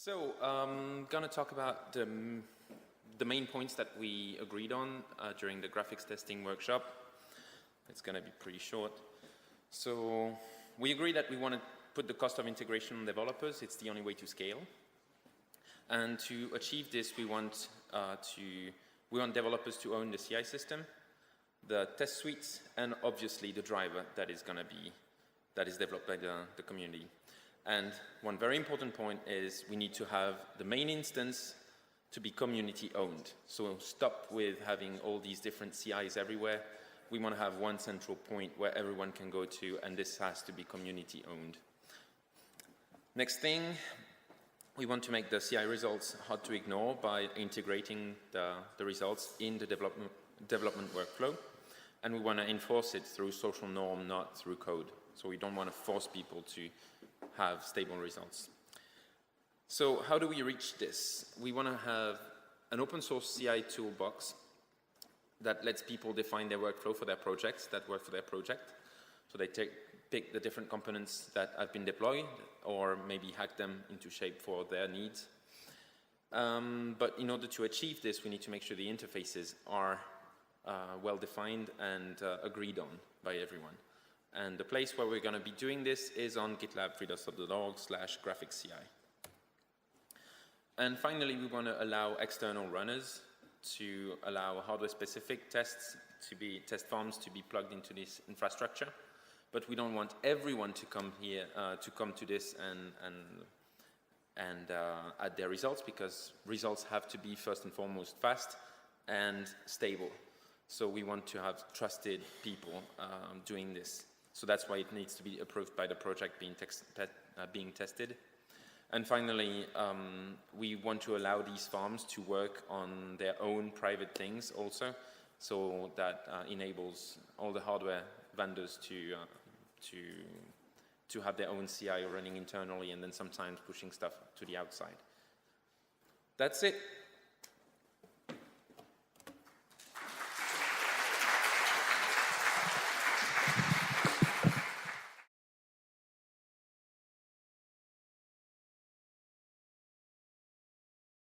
So I'm going to talk about the main points that we agreed on during the Gfx Testing Workshop. It's going to be pretty short. So we agreed that we want to put the cost of integration on developers. It's the only way to scale. And to achieve this, we want developers to own the CI system, the test suites, and obviously the driver that is developed by the community. And one very important point is we need to have the main instance to be community owned. So stop with having all these different CIs everywhere. We want to have one central point where everyone can go to, and this has to be community owned. Next thing, we want to make the CI results hard to ignore by integrating the results in the development workflow. And we want to enforce it through social norm, not through code. So we don't want to force people to have stable results. So how do we reach this? We want to have an open source CI toolbox that lets people define their workflow for their projects that work for their project. So they pick the different components that have been deployed or maybe hack them into shape for their needs. But in order to achieve this, we need to make sure the interfaces are well defined and agreed on by everyone. And the place where we're going to be doing this is on gitlab3.org/graphicsci. And finally, we want to allow external runners to allow hardware-specific test farms to be plugged into this infrastructure. But we don't want everyone to come here, to come to this and add their results, because results have to be first and foremost fast and stable. So we want to have trusted people doing this. So that's why it needs to be approved by the project being tested. And finally, we want to allow these farms to work on their own private things also, so that enables all the hardware vendors to have their own CI running internally and then sometimes pushing stuff to the outside. That's it.